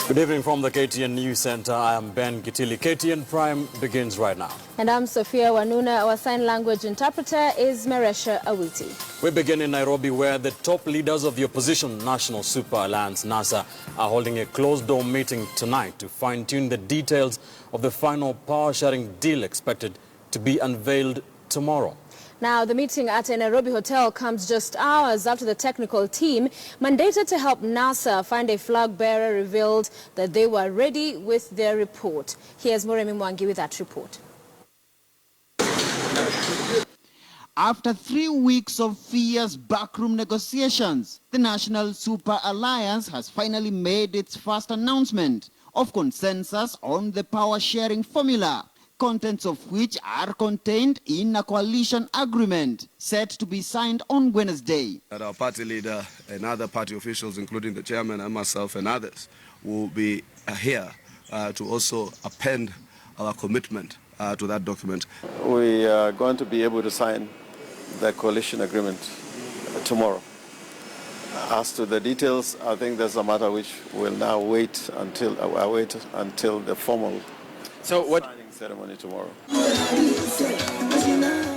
Good evening from the KTN News Center. I am Ben Kitili. KTN Prime begins right now. And I'm Sophia Wanuna. Our sign language interpreter is Maresha Awiti. We begin in Nairobi, where the top leaders of the opposition National Super Alliance, NASA, are holding a closed-door meeting tonight to fine-tune the details of the final power-sharing deal expected to be unveiled tomorrow. Now, the meeting at a Nairobi hotel comes just hours after the technical team mandated to help NASA find a flag bearer revealed that they were ready with their report. Here's Moremi Mwangi with that report. After 3 weeks of fierce backroom negotiations, the National Super Alliance has finally made its first announcement of consensus on the power-sharing formula, contents of which are contained in a coalition agreement set to be signed on Wednesday. Our party leader and other party officials, including the chairman and myself and others, will be here to also append our commitment to that document. We are going to be able to sign the coalition agreement tomorrow. As to the details, I think that's a matter which we'll now wait until the formal signing ceremony tomorrow.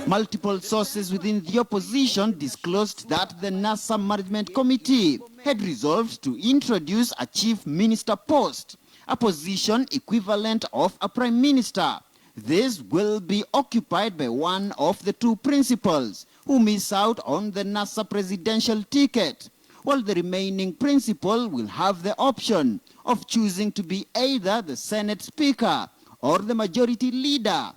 Multiple sources within the opposition disclosed that the NASA Management Committee had resolved to introduce a chief minister post, a position equivalent of a prime minister. This will be occupied by one of the two principals who miss out on the NASA presidential ticket, while the remaining principal will have the option of choosing to be either the Senate Speaker or the majority leader.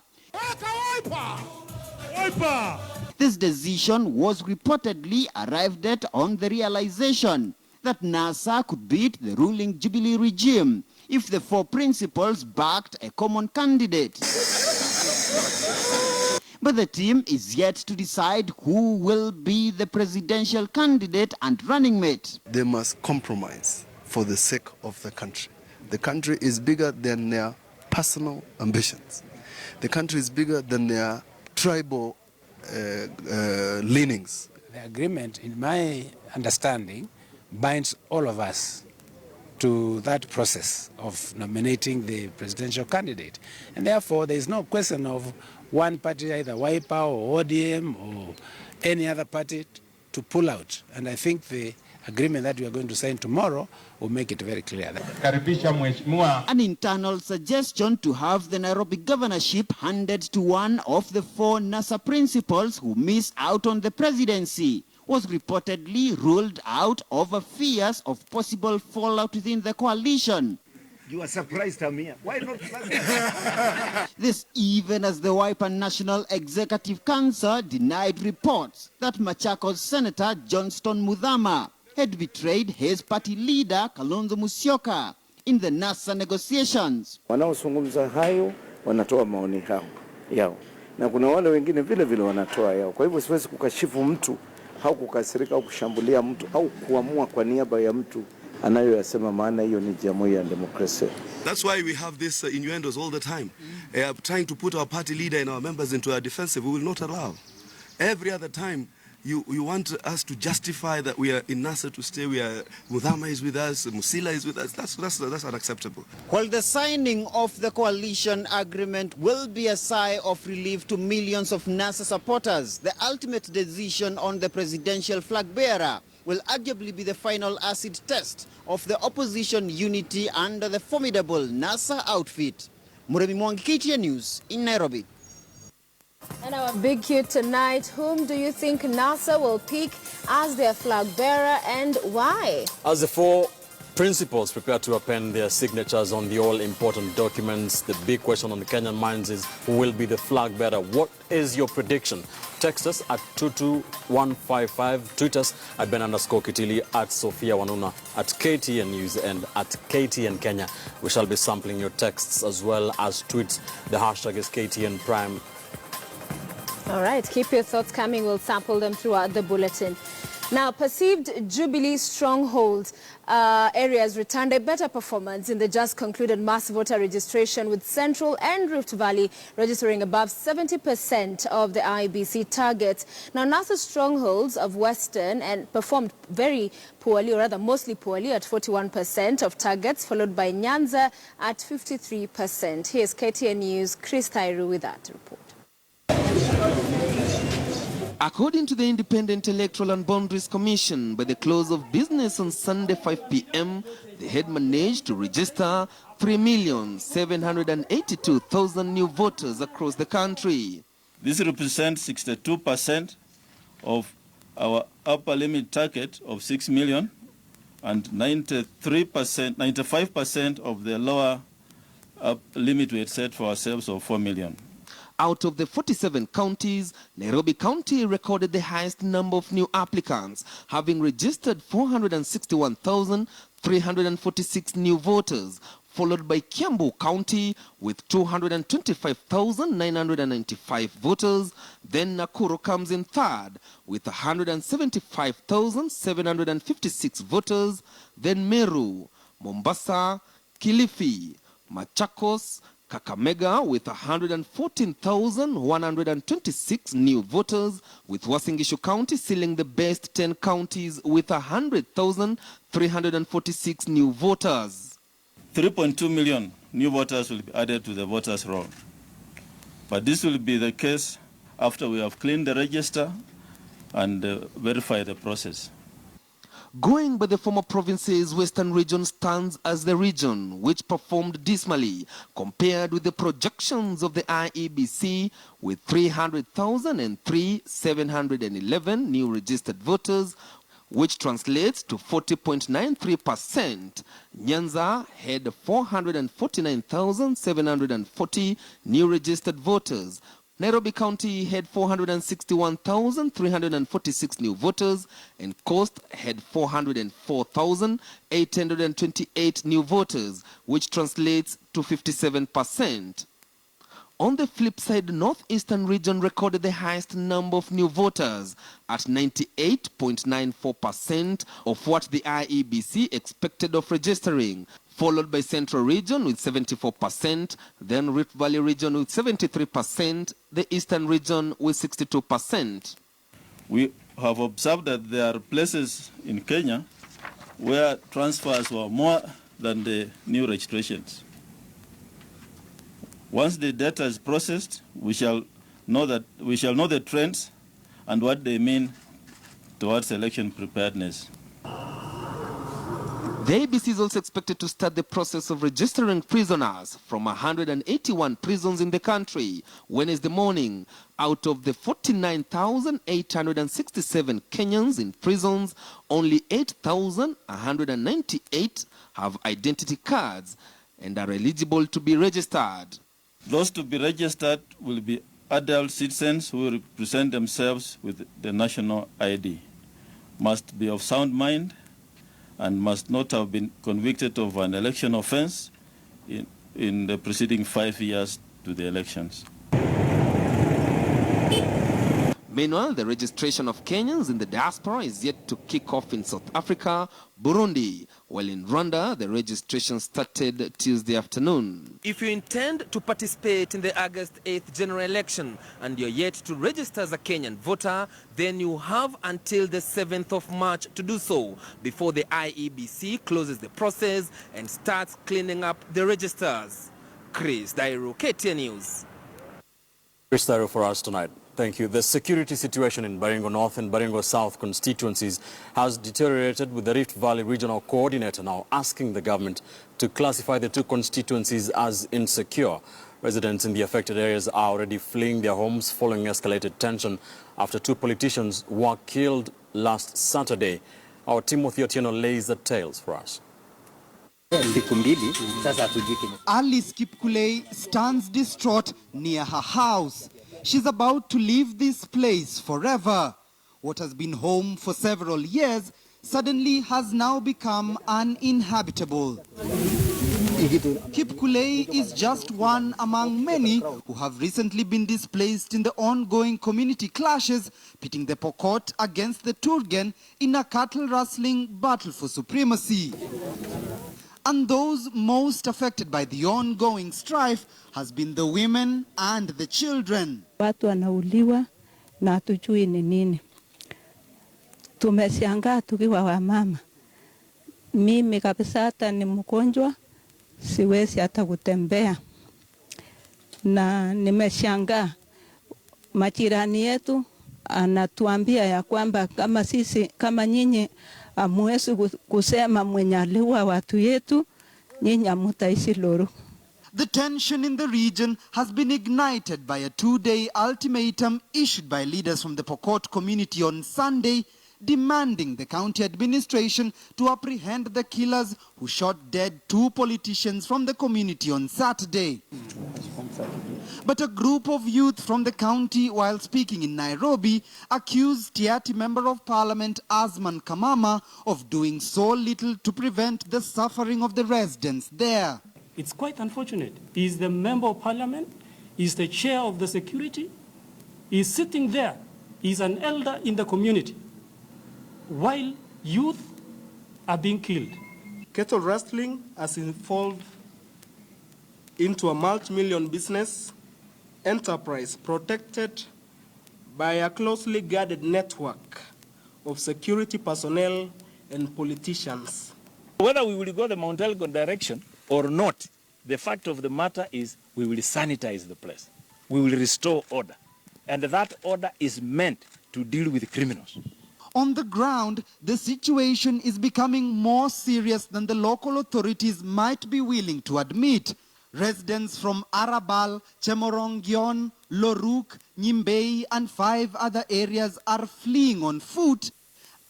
This decision was reportedly arrived at on the realization that NASA could beat the ruling Jubilee regime if the four principals backed a common candidate. But the team is yet to decide who will be the presidential candidate and running mate. They must compromise for the sake of the country. The country is bigger than their personal ambitions. The country is bigger than their tribal leanings. The agreement, in my understanding, binds all of us to that process of nominating the presidential candidate. And therefore, there is no question of one party, either Wiper or ODM or any other party, to pull out. And I think the agreement that we are going to sign tomorrow will make it very clear. An internal suggestion to have the Nairobi governorship handed to one of the four NASA principals who missed out on the presidency was reportedly ruled out over fears of possible fallout within the coalition. You are surprised, Amir. Why not? This even as the Wiper National Executive Council denied reports that Machakos Senator Johnston Muthama had betrayed his party leader Kalonzo Musyoka in the NASA negotiations. Wanaozungumza hayo wanatoa maoni yao. Na kuna wale wengine vile vile wanatoa yao. Kwa hivyo siwezi kukashifu mtu au kukasirika au kushambulia mtu au kuamua kwa niaba ya mtu anayoyasema, maana hiyo ni jamhuri ya demokrasia. That's why we have this innuendos all the time. Trying to put our party leader and our members into a defensive, we will not allow. Every other time you want us to justify that we are in NASA to stay, Muthama is with us, Musila is with us. That's unacceptable. While the signing of the coalition agreement will be a sigh of relief to millions of NASA supporters, the ultimate decision on the presidential flag bearer will arguably be the final acid test of the opposition unity under the formidable NASA outfit. Moremi Mwangi, KTN News in Nairobi. And our big Q tonight, whom do you think NASA will pick as their flag bearer and why? As the four principals prepare to append their signatures on the all-important documents, the big question on the Kenyan minds is who will be the flag bearer? What is your prediction? Text us at 22155, tweet us at Ben_Kitili, at Sophia Wanuna, at KTN News and at KTN Kenya. We shall be sampling your texts as well as tweets. The hashtag is KTN Prime. All right, keep your thoughts coming. We'll sample them throughout the bulletin. Now, perceived Jubilee stronghold areas returned a better performance in the just concluded mass voter registration, with Central and Rift Valley registering above 70% of the IEBC targets. Now, NASA strongholds of Western and performed very poorly, or rather mostly poorly, at 41% of targets, followed by Nyanza at 53%. Here's KTN News' Chris Tairu with that report. According to the Independent Electoral and Boundaries Commission, by the close of business on Sunday 5 p.m., they had managed to register 3,782,000 new voters across the country. This represents 62% of our upper limit target of 6 million and 95% of the lower limit we had set for ourselves of 4 million. Out of the 47 counties, Nairobi County recorded the highest number of new applicants, having registered 461,346 new voters, followed by Kiambu County with 225,995 voters. Then Nakuru comes in third with 175,756 voters. Then Meru, Mombasa, Kilifi, Machakos, Kakamega with 114,126 new voters, with Uasin Gishu County sealing the best 10 counties with 100,346 new voters. 3.2 million new voters will be added to the voters' roll. But this will be the case after we have cleaned the register and verified the process. Going by the former province's Western region stands as the region which performed dismally compared with the projections of the IEBC, with 300,711 new registered voters, which translates to 40.93%. Nyanza had 449,740 new registered voters. Nairobi County had 461,346 new voters, and Coast had 404,828 new voters, which translates to 57%. On the flip side, Northeastern region recorded the highest number of new voters at 98.94% of what the IEBC expected of registering, followed by Central region with 74%, then Rift Valley region with 73%, the Eastern region with 62%. We have observed that there are places in Kenya where transfers were more than the new registrations. Once the data is processed, we shall know the trends and what they mean towards election preparedness. The ABC is also expected to start the process of registering prisoners from 181 prisons in the country Wednesday morning. Out of the 49,867 Kenyans in prisons, only 8,198 have identity cards and are eligible to be registered. Those to be registered will be adult citizens who represent themselves with the national ID, must be of sound mind, and must not have been convicted of an election offense in the preceding 5 years to the elections. Meanwhile, the registration of Kenyans in the diaspora is yet to kick off in South Africa, Burundi, while in Rwanda, the registration started Tuesday afternoon. If you intend to participate in the August 8th general election and you're yet to register as a Kenyan voter, then you have until the 7th of March to do so before the IEBC closes the process and starts cleaning up the registers. Chris Dairo, KTN News. Chris Dairo for us tonight. Thank you. The security situation in Baringo North and Baringo South constituencies has deteriorated, with the Rift Valley Regional Coordinator now asking the government to classify the two constituencies as insecure. Residents in the affected areas are already fleeing their homes following escalated tension after two politicians were killed last Saturday. Our Timothy Otieno lays the tales for us. Alice Kipkulei stands distraught near her house. She's about to leave this place forever. What has been home for several years suddenly has now become uninhabitable. Kipkulei is just one among many who have recently been displaced in the ongoing community clashes, pitting the Pokot against the Turgen in a cattle-rustling battle for supremacy. And those most affected by the ongoing strife has been the women and the children. Watu wanauliwa na hatujui ni nini. Tumeshangaa tukiwa wamama. Mimi kabisa hata ni mgonjwa, siwezi hata kutembea. Na nimeshangaa majirani yetu anatuambia ya kwamba kama sisi kama nyinyi hamwezi kusema mwenye aliua watu yetu, nyinyi hamtaishi Loro. The tension in the region has been ignited by a 2-day ultimatum issued by leaders from the Pokot community on Sunday, demanding the county administration to apprehend the killers who shot dead 2 politicians from the community on Saturday. But a group of youth from the county, while speaking in Nairobi, accused Tiati Member of Parliament Asman Kamama of doing so little to prevent the suffering of the residents there. It's quite unfortunate. He's the Member of Parliament, he's the chair of the security, he's sitting there, he's an elder in the community, while youth are being killed. Cattle rustling has evolved into a multi-million business enterprise protected by a closely guarded network of security personnel and politicians. Whether we will go the Mount Elgon direction or not, the fact of the matter is we will sanitize the place. We will restore order. And that order is meant to deal with criminals. On the ground, the situation is becoming more serious than the local authorities might be willing to admit. Residents from Arabal, Chemorongyon, Loruk, Nyimbei and 5 other areas are fleeing on foot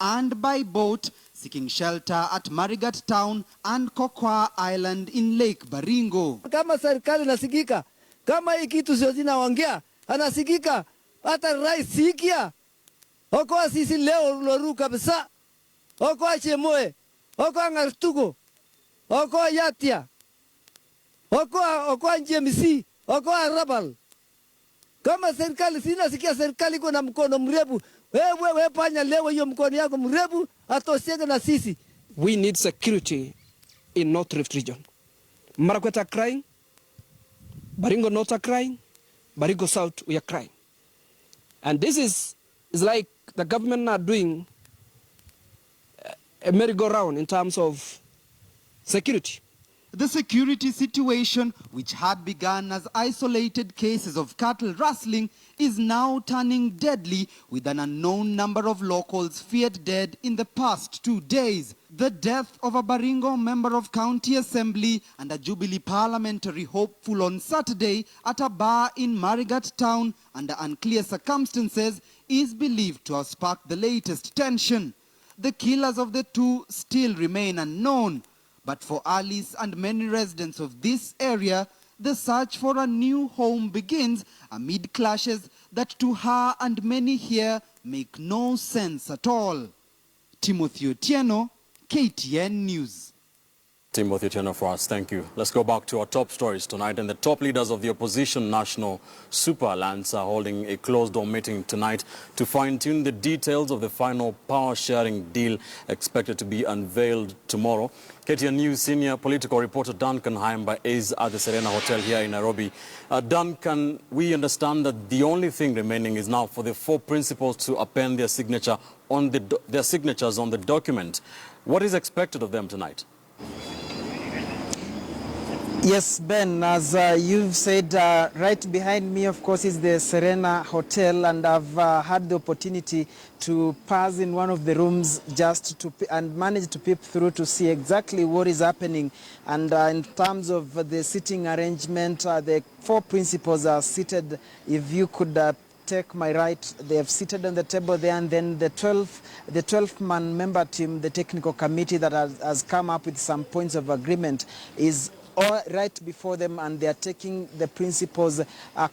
and by boat, seeking shelter at Marigat Town and Kokwa Island in Lake Baringo. Kama serikali nasikika, kama hii kitu sio zinaongea, anasikika, hata rais sikia. Okoa sisi leo Loruk kabisa. Okoa Chemoe, okoa Ngartugo, okoa Yatia. Okoa NGMC, okoa Arabal. Kama serikali sinasikia serikali iko na mkono mrefu. Wewe panya leo hiyo mkono yako mrefu atosiege na sisi. We need security in North Rift region. Marakwet are crying. Baringo North are crying. Baringo South we are crying. And this is like the government are doing a merry-go-round in terms of security. The security situation, which had begun as isolated cases of cattle rustling, is now turning deadly, with an unknown number of locals feared dead in the past 2 days. The death of a Baringo member of County Assembly and a Jubilee parliamentary hopeful on Saturday at a bar in Marigat Town under unclear circumstances is believed to have sparked the latest tension. The killers of the 2 still remain unknown. But for Alice and many residents of this area, the search for a new home begins amid clashes that to her and many here make no sense at all. Timothy Otieno, KTN News. Timothy Otieno for us, thank you. Let's go back to our top stories tonight. And the top leaders of the opposition National Super Alliance are holding a closed-door meeting tonight to fine-tune the details of the final power-sharing deal expected to be unveiled tomorrow. KTN News senior political reporter Duncan Haimba is at the Serena Hotel here in Nairobi. Duncan, we understand that the only thing remaining is now for the 4 principals to append their signature on their signatures on the document. What is expected of them tonight? Yes, Ben, as you've said, right behind me, of course, is the Serena Hotel, and I've had the opportunity to pass in one of the rooms just to and manage to peep through to see exactly what is happening. And in terms of the seating arrangement, the 4 principals are seated. If you could take my right, they have seated on the table there, and then the 12-man member team, the technical committee that has come up with some points of agreement, is all right before them, and they are taking the principles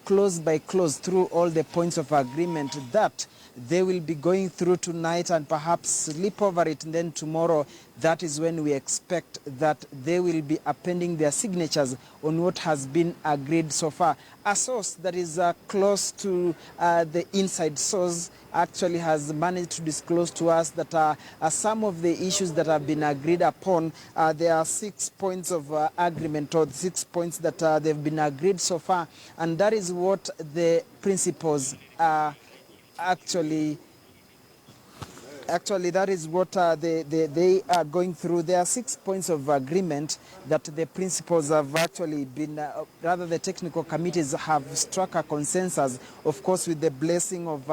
close by close through all the points of agreement that they will be going through tonight and perhaps sleep over it, and then tomorrow, that is when we expect that they will be appending their signatures on what has been agreed so far. A source that is close to the inside source actually has managed to disclose to us that some of the issues that have been agreed upon, there are 6 points of agreement, or 6 points that they've been agreed so far, and that is what the principals are actually that is what they are going through. There are 6 points of agreement that the principals have actually been, rather the technical committees have struck a consensus, of course with the blessing of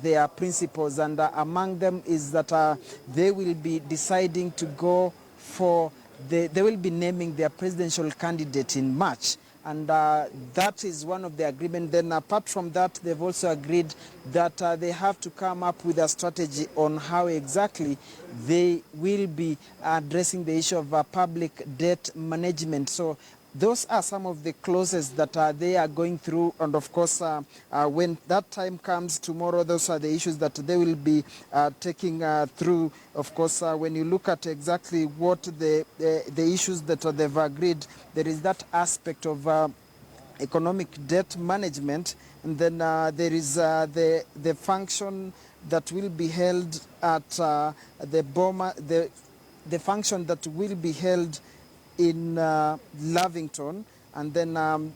their principals, and among them is that they will be deciding to go for, they will be naming their presidential candidate in March. And that is one of the agreements. Then apart from that, they've also agreed that they have to come up with a strategy on how exactly they will be addressing the issue of public debt management. So those are some of the clauses that they are going through. And of course, when that time comes tomorrow, those are the issues that they will be taking through. Of course, when you look at exactly what the issues that they've agreed, there is that aspect of economic debt management, and then there is the function that will be held at the Boma, the function that will be held in Lavington, and then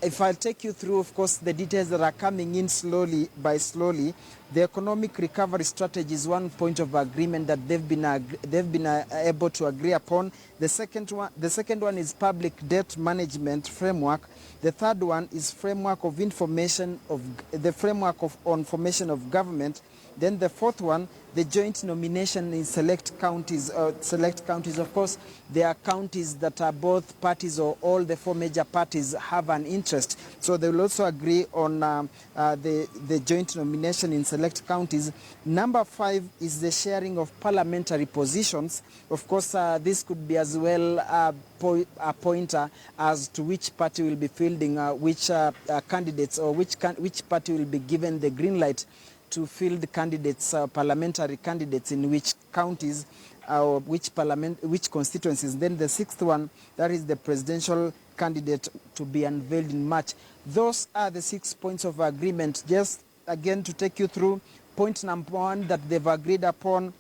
if I'll take you through, of course, the details that are coming in slowly by slowly, the economic recovery strategy is one point of agreement that they've been able to agree upon. The second one is public debt management framework. The third one is framework of information of the framework on formation of government. Then the fourth one, the joint nomination in select counties. Of course, there are counties that are both parties or all the 4 major parties have an interest. So they will also agree on the joint nomination in select counties. Number 5 is the sharing of parliamentary positions. Of course, this could be as well a pointer as to which party will be fielding which candidates, or which party will be given the green light to field candidates, parliamentary candidates in which counties or which constituencies. Then the 6th one, that is the presidential candidate to be unveiled in March. Those are the 6 points of agreement. Just again to take you through, point number 1 that they've agreed upon,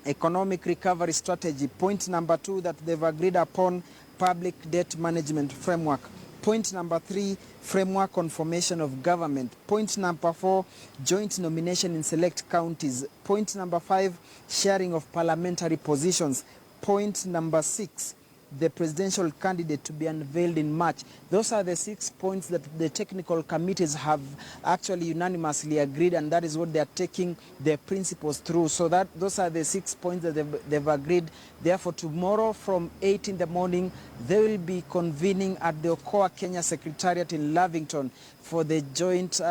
economic recovery strategy. Point number 2 that they've agreed upon, public debt management framework. Point number 3, framework on formation of government. Point number 4, joint nomination in select counties. Point number 5, sharing of parliamentary positions. Point number 6, the presidential candidate to be unveiled in March. Those are the 6 points that the technical committees have actually unanimously agreed, and that is what they are taking their principles through. So that those are the 6 points that they've agreed. Therefore, tomorrow from 8 in the morning, they will be convening at the Okoa Kenya Secretariat in Lavington for the joint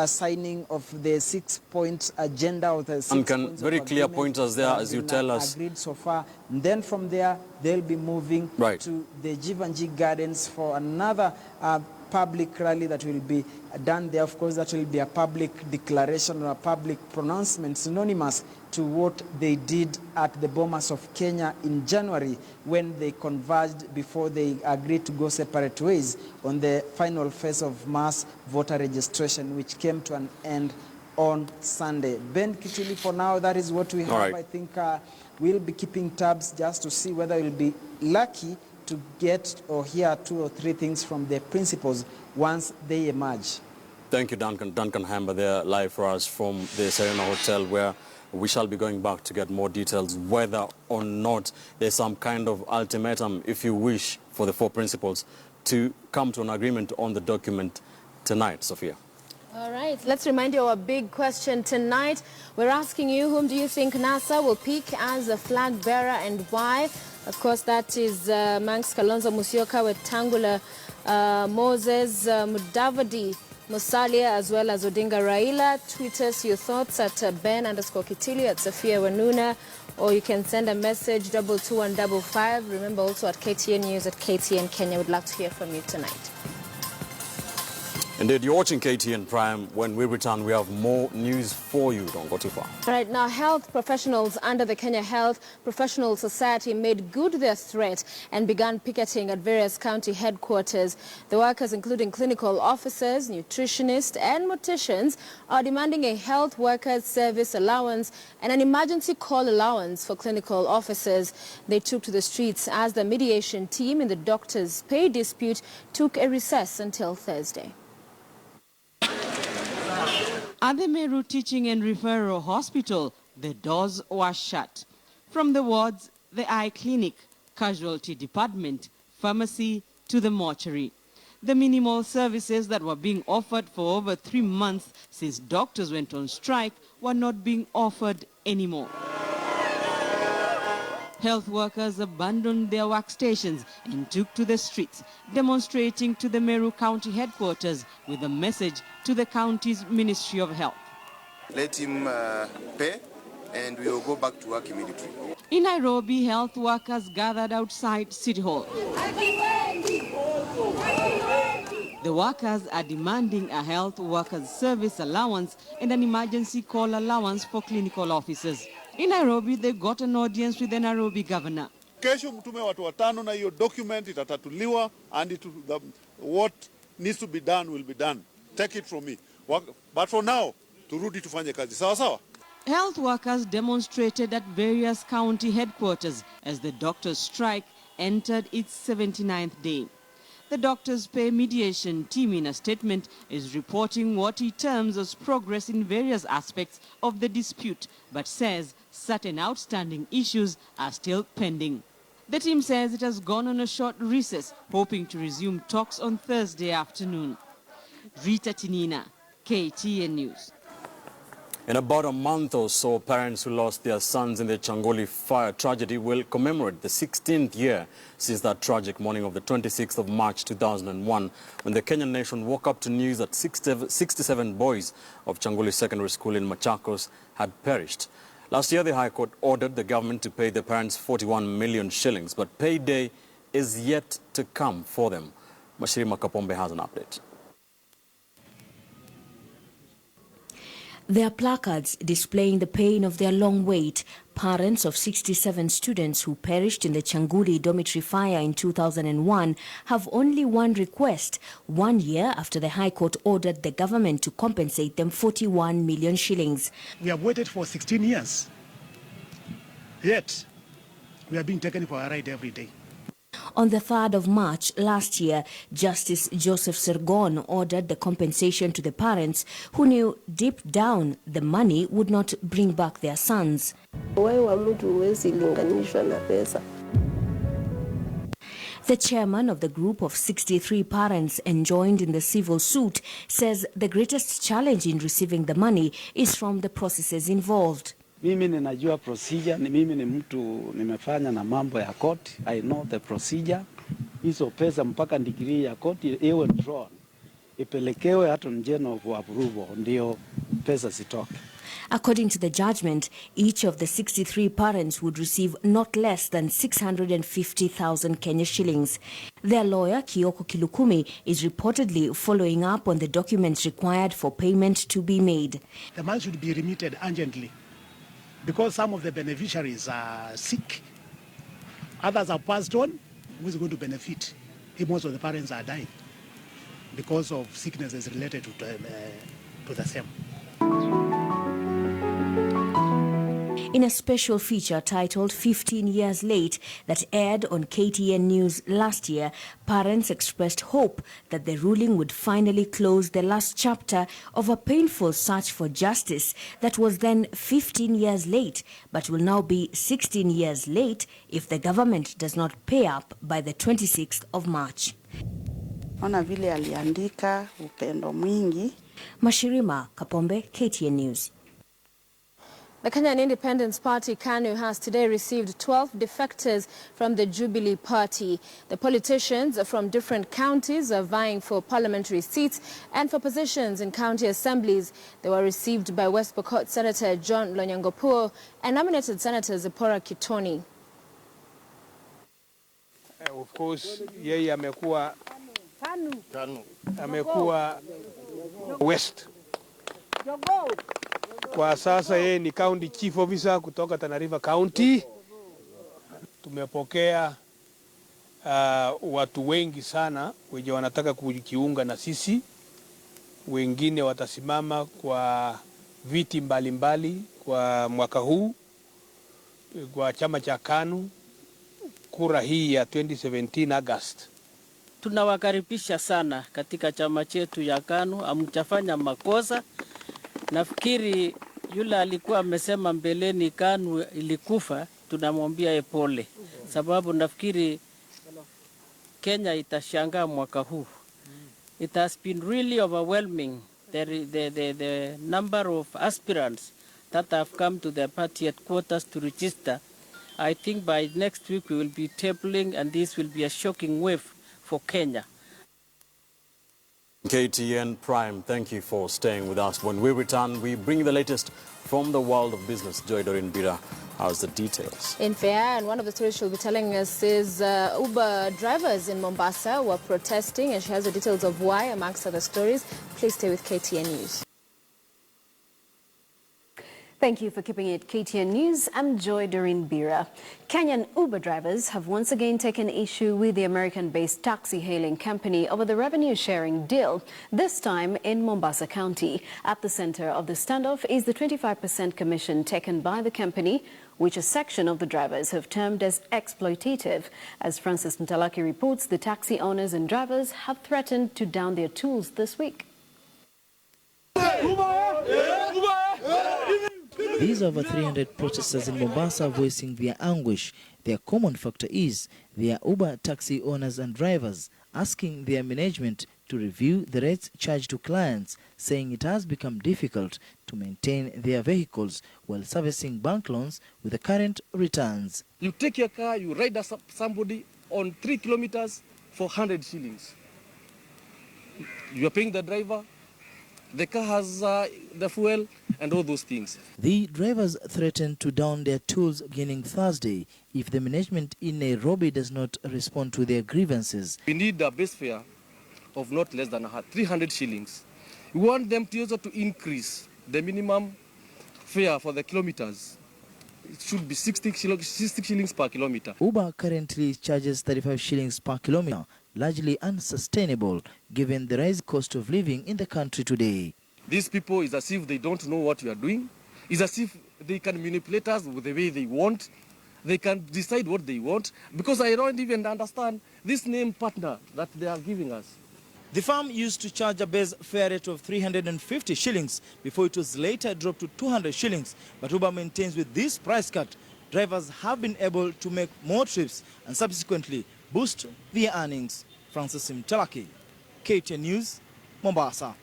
signing of the 6-point agenda of the 6 points. Very clear pointers there, as you tell us. Agreed so far. And then from there, they'll be moving to the Jivanji Gardens for another public rally that will be done there. Of course, that will be a public declaration or a public pronouncement synonymous to what they did at the Bomas of Kenya in January, when they converged before they agreed to go separate ways on the final phase of mass voter registration, which came to an end on Sunday. Ben Kitili, for now, that is what we have. I think we'll be keeping tabs just to see whether we'll be lucky to get or hear 2 or 3 things from the principals once they emerge. Thank you, Duncan. Duncan Hamber there, live for us from the Serena Hotel, where we shall be going back to get more details, whether or not there's some kind of ultimatum, if you wish, for the 4 principals to come to an agreement on the document tonight. Sophia. All right, let's remind you of our big question tonight. We're asking you, whom do you think NASA will pick as a flag bearer and why? Of course, that is amongst Kalonzo Musyoka, Wetangula, Moses, Mudavadi, Musalia, as well as Odinga Raila. Tweet us your thoughts at Ben_Kitili, at Sophia Wanuna, or you can send a message 22155. Remember also at KTN News at KTN Kenya. We'd love to hear from you tonight. Indeed, you're watching KTN Prime. When we return, we have more news for you. Don't go too far. Right now, health professionals under the Kenya Health Professional Society made good their threat and began picketing at various county headquarters. The workers, including clinical officers, nutritionists and morticians, are demanding a health workers service allowance and an emergency call allowance for clinical officers. They took to the streets as the mediation team in the doctors' pay dispute took a recess until Thursday. At the Meru Teaching and Referral Hospital, the doors were shut. From the wards, the eye clinic, casualty department, pharmacy to the mortuary. The minimal services that were being offered for over 3 months since doctors went on strike were not being offered anymore. Health workers abandoned their workstations and took to the streets, demonstrating to the Meru County headquarters with a message to the county's Ministry of Health. Let him pay and we will go back to work immediately. In Nairobi, health workers gathered outside City Hall. The workers are demanding a health workers service allowance and an emergency call allowance for clinical officers. In Nairobi, they got an audience with the Nairobi governor. Kesho mtume watu watano na hiyo document itatatuliwa and what needs to be done will be done. Take it from me. But for now, turudi tufanye kazi. Sawa sawa? Health workers demonstrated at various county headquarters as the doctors' strike entered its 79th day. The doctors' pay mediation team in a statement is reporting what it terms as progress in various aspects of the dispute, but says certain outstanding issues are still pending. The team says it has gone on a short recess, hoping to resume talks on Thursday afternoon. Rita Tinina, KTN News. In about a month or so, parents who lost their sons in the Kyanguli fire tragedy will commemorate the 16th year since that tragic morning of the 26th of March 2001, when the Kenyan nation woke up to news that 67 boys of Kyanguli Secondary School in Machakos had perished. Last year, the High Court ordered the government to pay the parents 41 million shillings, but payday is yet to come for them. Mashirima Kapombe has an update. There are placards displaying the pain of their long wait. Parents of 67 students who perished in the Kyanguli dormitory fire in 2001 have only one request, 1 year after the High Court ordered the government to compensate them 41 million shillings. We have waited for 16 years, yet we are being taken for a ride every day. On the 3rd of March last year, Justice Joseph Sergon ordered the compensation to the parents who knew deep down the money would not bring back their sons. The chairman of the group of 63 parents enjoined in the civil suit says the greatest challenge in receiving the money is from the processes involved. Mimi ninajua procedure, mimi ni mtu nimefanya na mambo ya court. I know the procedure. Hizo pesa mpaka degree ya court iwe drawn, ipelekewe Attorney of approval ndio pesa zitoke. According to the judgment, each of the 63 parents would receive not less than 650,000 Kenya shillings. Their lawyer, Kioko Kilukumi, is reportedly following up on the documents required for payment to be made. The money should be remitted urgently, because some of the beneficiaries are sick, others are passed on. Who is going to benefit if most of the parents are dying because of sicknesses related to the same? In a special feature titled 15 Years Late that aired on KTN News last year, parents expressed hope that the ruling would finally close the last chapter of a painful search for justice that was then 15 years late, but will now be 16 years late if the government does not pay up by the 26th of March. Ona vile aliandika upendo mwingi. Mashirima Kapombe, KTN News. The Kenyan Independence Party, KANU, has today received 12 defectors from the Jubilee Party. The politicians from different counties are vying for parliamentary seats and for positions in county assemblies. They were received by West Pokot Senator John Lonyangopuo and nominated Senator Zipporah Kitoni. Of course, yeye amekuwa KANU amekuwa West. Kwa sasa yeye ni county chief officer kutoka Tana River County. Tumepokea watu wengi sana wenye wanataka kujiunga na sisi. Wengine watasimama kwa viti mbalimbali kwa mwaka huu kwa chama cha KANU kura hii ya 2017 August. Tunawakaribisha sana katika chama chetu ya KANU. Hamjafanya makosa. Nafikiri yule alikuwa amesema mbeleni KANU ilikufa, tunamwambia pole, sababu nafikiri Kenya itashangaa mwaka huu. It has been really overwhelming, the number of aspirants that have come to the party headquarters to register. I think by next week we will be tabling, and this will be a shocking wave for Kenya. KTN Prime, thank you for staying with us. When we return, we bring you the latest from the world of business. Joy Doreen Bira has the details. In fair, and one of the stories she'll be telling us is Uber drivers in Mombasa were protesting, and she has the details of why, amongst other stories. Please stay with KTN News. Thank you for keeping it KTN News. I'm Joy Doreen Bira. Kenyan Uber drivers have once again taken issue with the American-based taxi-hailing company over the revenue-sharing deal, this time in Mombasa County. At the center of the standoff is the 25% commission taken by the company, which a section of the drivers have termed as exploitative. As Francis Mtalaki reports, the taxi owners and drivers have threatened to down their tools this week. These over 300 protesters in Mombasa voicing their anguish. Their common factor is they are Uber taxi owners and drivers asking their management to review the rates charged to clients, saying it has become difficult to maintain their vehicles while servicing bank loans with the current returns. You take your car, you ride somebody on 3 kilometers for 100 shillings. You are paying the driver, the car has the fuel and all those things. The drivers threatened to down their tools beginning Thursday if the management in Nairobi does not respond to their grievances. We need a base fare of not less than 300 shillings. We want them to also to increase the minimum fare for the kilometers. It should be 60 shillings per kilometer. Uber currently charges 35 shillings per kilometer, largely unsustainable given the rising cost of living in the country today. These people is as if they don't know what we are doing. It's as if they can manipulate us with the way they want. They can decide what they want, because I don't even understand this name partner that they are giving us. The firm used to charge a base fare rate of 350 shillings before it was later dropped to 200 shillings. But Uber maintains with this price cut, drivers have been able to make more trips and subsequently boost their earnings. Francis Mtalaki, KTN News, Mombasa.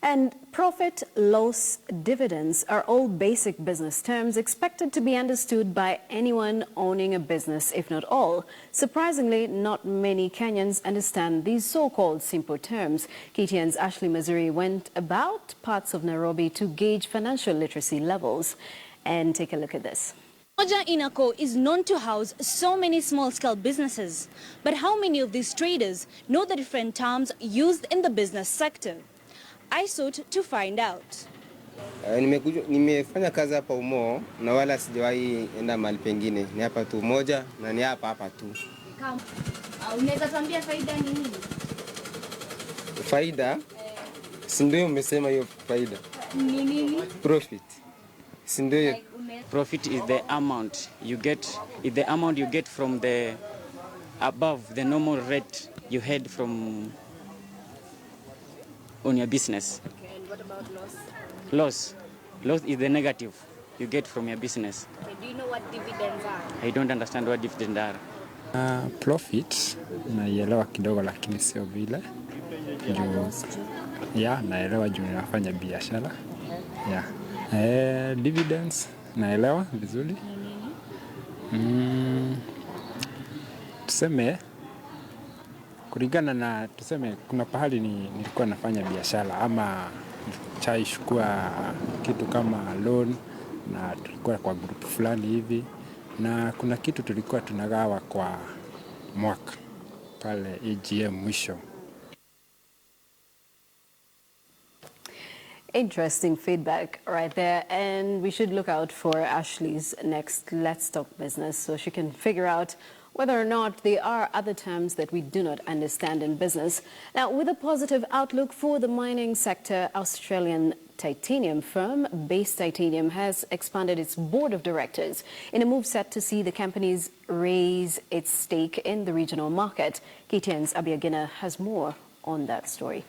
And profit, loss, dividends are all basic business terms expected to be understood by anyone owning a business, if not all. Surprisingly, not many Kenyans understand these so-called simple terms. KTN's Ashley Mazuri went about parts of Nairobi to gauge financial literacy levels. And take a look at this. Moja Inako is known to house so many small-scale businesses. But how many of these traders know the different terms used in the business sector? I sought to find out. Nimefanya kazi hapa Umo na wala sijawahi enda mahali pengine. Ni hapa tu moja na ni hapa tu. Unaweza tuambia faida ni nini? Faida? Si ndio umesema hiyo faida? Ni nini? Profit. Si ndio? Profit is the amount you get from the above the normal rate you had from on your business. Okay, and what about loss? Loss is the negative you get from your business. Okay, do you know what dividends are? I don't understand what dividends are. Profit naielewa kidogo lakini sio vile. Naelewa juu nafanya biashara. Dividends naelewa vizuri. Tuseme kulingana na kuna pahali nilikuwa nafanya biashara ama chukua kitu kama loan na tulikuwa kwa group fulani hivi na kuna kitu tulikuwa tunagawa kwa mwaka. pale EGM mwisho. Interesting feedback right there, and we should look out for Ashley's next Let's Talk Business so she can figure out whether or not there are other terms that we do not understand in business. Now, with a positive outlook for the mining sector, Australian titanium firm Base Titanium has expanded its board of directors in a move set to see the companies raise its stake in the regional market. KTN's Abiagina has more on that story.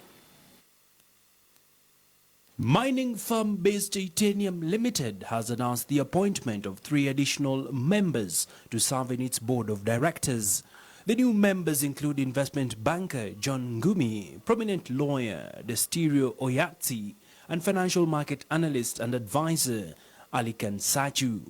Mining firm Base Titanium Limited has announced the appointment of 3 additional members to serve in its board of directors. The new members include investment banker John Ngumi, prominent lawyer Destirio Oyatsi, and financial market analyst and advisor Alikan Sachu.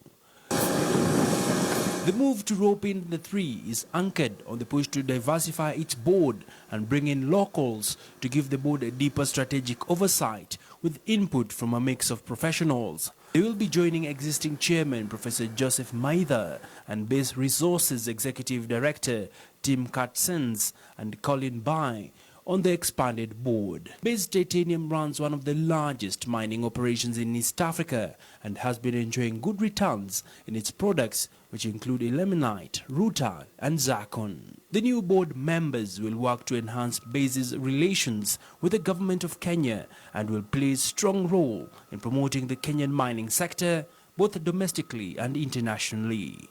The move to rope in the 3 is anchored on the push to diversify its board and bring in locals to give the board a deeper strategic oversight with input from a mix of professionals. They will be joining existing chairman Professor Joseph Maitha and Base Resources Executive Director Tim Katzens and Colin Bai on the expanded board. Base Titanium runs one of the largest mining operations in East Africa and has been enjoying good returns in its products, which include ilmenite, rutile and zircon. The new board members will work to enhance Base's relations with the government of Kenya and will play a strong role in promoting the Kenyan mining sector, both domestically and internationally.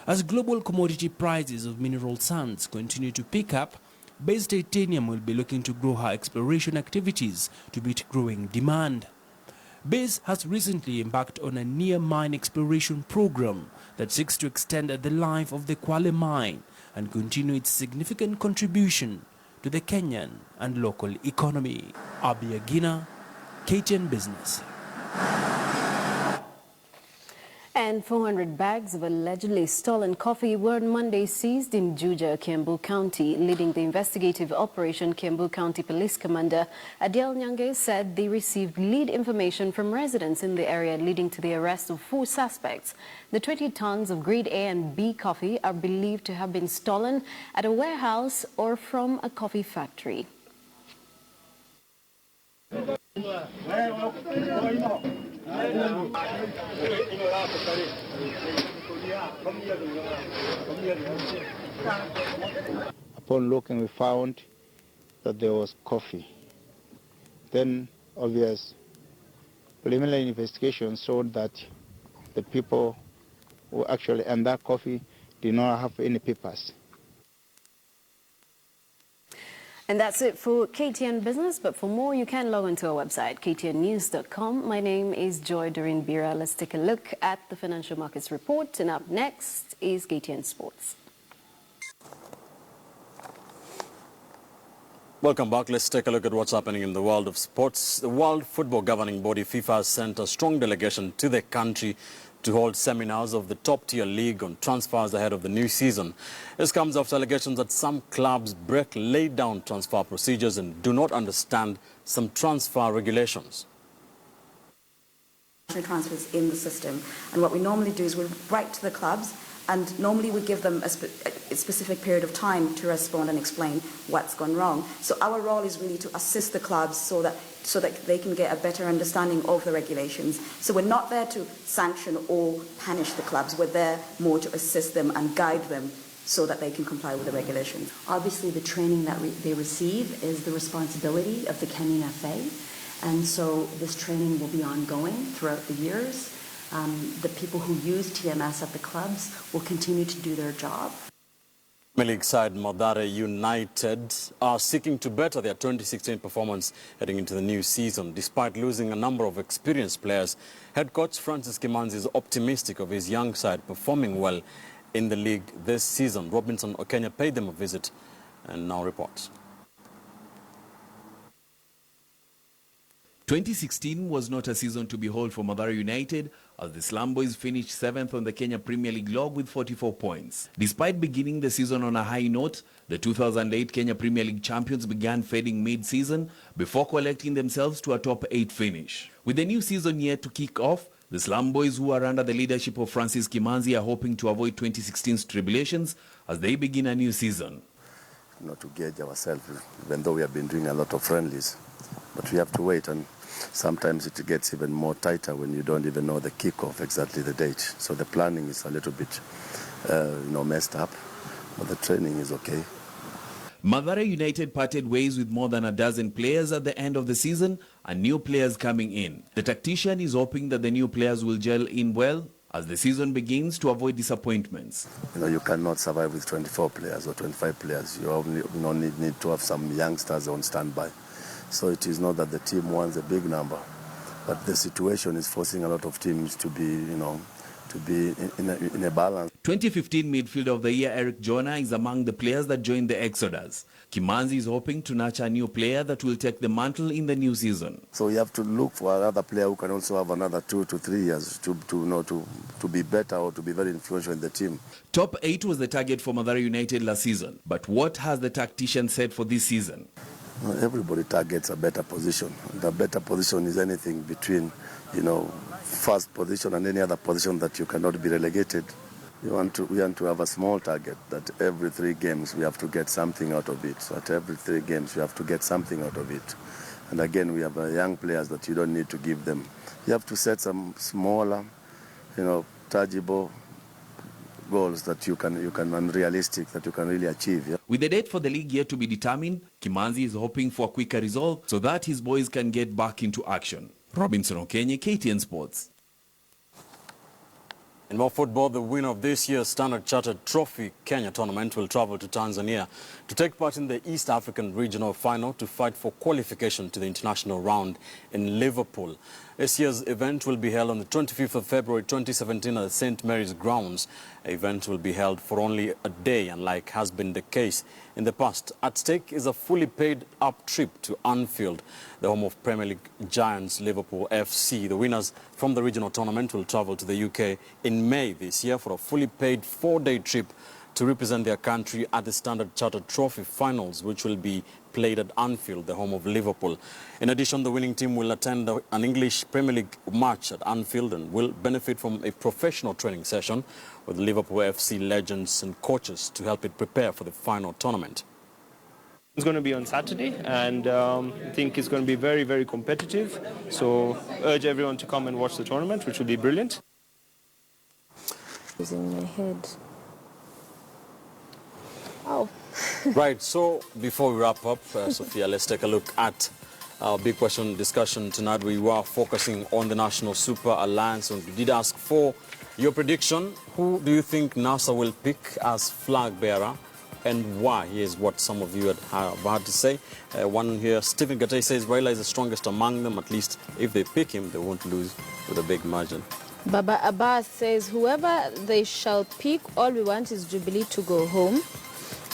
As global commodity prices of mineral sands continue to pick up, Base Titanium will be looking to grow her exploration activities to meet growing demand. Base has recently embarked on a near-mine exploration program that seeks to extend the life of the Kwale mine and continue its significant contribution to the Kenyan and local economy. Abiagina, KTN Business. And 400 bags of allegedly stolen coffee were on Monday seized in Juja, Kiambu County. Leading the investigative operation, Kiambu County Police Commander Adiel Nyange said they received lead information from residents in the area, leading to the arrest of 4 suspects. The 20 tons of grade A and B coffee are believed to have been stolen at a warehouse or from a coffee factory. Upon looking, we found that there was coffee. Then, obvious preliminary investigation showed that the people who actually and that coffee did not have any papers. And that's it for KTN Business, but for more you can log on to our website, ktnnews.com. My name is Joy Doreen Bira. Let's take a look at the financial markets report, and up next is KTN Sports. Welcome back. Let's take a look at what's happening in the world of sports. The World Football Governing Body, FIFA, has sent a strong delegation to the country to hold seminars of the top-tier league on transfers ahead of the new season. This comes after allegations that some clubs break laid-down transfer procedures and do not understand some transfer regulations. Transfers in the system, and what we normally do is we write to the clubs, and normally we give them a specific period of time to respond and explain what's gone wrong. So our role is really to assist the clubs so that they can get a better understanding of the regulations. So we're not there to sanction or punish the clubs. We're there more to assist them and guide them so that they can comply with the regulations. Obviously, the training that they receive is the responsibility of the Kenyan FA, and so this training will be ongoing throughout the years. The people who use TMS at the clubs will continue to do their job. Premier League side Mathare United are seeking to better their 2016 performance heading into the new season. Despite losing a number of experienced players, head coach Francis Kimanzi is optimistic of his young side performing well in the league this season. Robinson Okenya paid them a visit and now reports. 2016 was not a season to behold for Mathare United, as the Slamboys finished 7th on the Kenya Premier League log with 44 points. Despite beginning the season on a high note, the 2008 Kenya Premier League champions began fading mid-season before collecting themselves to a top 8 finish. With the new season yet to kick off, The Slum Boys, who are under the leadership of Francis Kimanzi, are hoping to avoid 2016's tribulations as they begin a new season. Not to gauge ourselves, even though we have been doing a lot of friendlies, but we have to wait, and sometimes it gets even more tighter when you don't even know the kickoff, exactly the date. So the planning is a little bit, messed up, but the training is okay. Mathare United parted ways with more than a dozen players at the end of the season and new players coming in. The tactician is hoping that the new players will gel in well as the season begins to avoid disappointments. You cannot survive with 24 players or 25 players. You only need to have some youngsters on standby. So it is not that the team wants a big number, but the situation is forcing a lot of teams to be, in a balance. 2015 Midfielder of the Year Eric Jonah is among the players that joined the Exodus. Kimanzi is hoping to nurture a new player that will take the mantle in the new season. So you have to look for another player who can also have another 2 to 3 years to be better or to be very influential in the team. Top 8 was the target for Mathare United last season. But what has the tactician said for this season? Everybody targets a better position. The better position is anything between, first position and any other position that you cannot be relegated. We want to have a small target that every 3 games we have to get something out of it. So at every 3 games we have to get something out of it. And again, we have young players that you don't need to give them. You have to set some smaller, tangible goals that you can unrealistic that you can really achieve. Yeah? With the date for the league yet to be determined, Kimanzi is hoping for a quicker result so that his boys can get back into action. Robinson Okenye, KTN Sports. In more football, the winner of this year's Standard Chartered Trophy Kenya tournament will travel to Tanzania to take part in the East African Regional Final to fight for qualification to the international round in Liverpool. This year's event will be held on the 25th of February 2017 at St. Mary's Grounds. The event will be held for only a day, unlike has been the case in the past. At stake is a fully paid up trip to Anfield, the home of Premier League giants Liverpool FC. The winners from the regional tournament will travel to the UK in May this year for a fully paid 4-day trip to represent their country at the Standard Chartered Trophy finals, which will be played at Anfield, the home of Liverpool. In addition, the winning team will attend an English Premier League match at Anfield and will benefit from a professional training session with Liverpool FC legends and coaches to help it prepare for the final tournament. It's going to be on Saturday, and I think it's going to be very, very competitive. So urge everyone to come and watch the tournament, which will be brilliant. It's in my head. Oh. Right, so before we wrap up, Sophia, let's take a look at our big question discussion tonight. We were focusing on the National Super Alliance, and we did ask for your prediction. Who do you think NASA will pick as flag bearer and why? Here's what some of you have had to say. One here, Stephen Gatay, says Raila is the strongest among them. At least if they pick him, they won't lose with a big margin. Baba Abbas says whoever they shall pick, all we want is Jubilee to go home.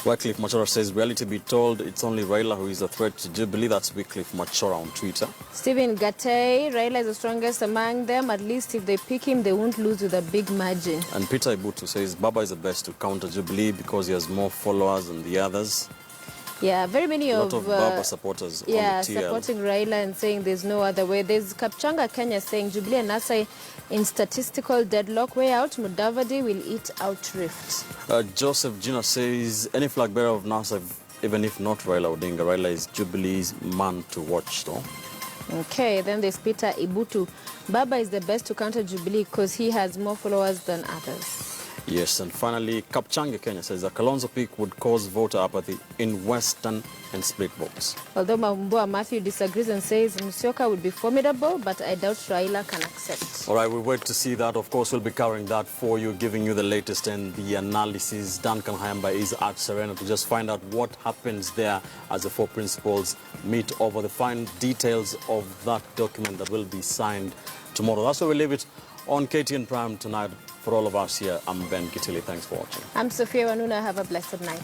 Wycliffe Machora says, reality be told, it's only Raila who is a threat to Jubilee. That's Wycliffe Machora on Twitter. Stephen Gatay, Raila is the strongest among them. At least if they pick him, they won't lose with a big margin. And Peter Ibutu says, Baba is the best to counter Jubilee because he has more followers than the others. Yeah, very many of Baba supporters on the TL. Supporting Raila and saying there's no other way. There's Kapchanga Kenya saying Jubilee and NASA in statistical deadlock. Way out, Mudavadi will eat out rift. Joseph Gina says any flag bearer of NASA, even if not Raila Odinga, Raila is Jubilee's man to watch though. Okay, then there's Peter Ibutu. Baba is the best to counter Jubilee because he has more followers than others. Yes, and finally, Kapchanga Kenya says a Kalonzo pick would cause voter apathy in Western and split votes. Although Mambua Matthew disagrees and says Musyoka would be formidable, but I doubt Raila can accept. All right, we'll wait to see that. Of course, we'll be covering that for you, giving you the latest and the analysis. Duncan Hayamba is at Serena to just find out what happens there as the 4 principals meet over the fine details of that document that will be signed tomorrow. That's where we leave it on KTN Prime tonight. For all of us here, I'm Ben Kitili. Thanks for watching. I'm Sophia Wanuna. Have a blessed night.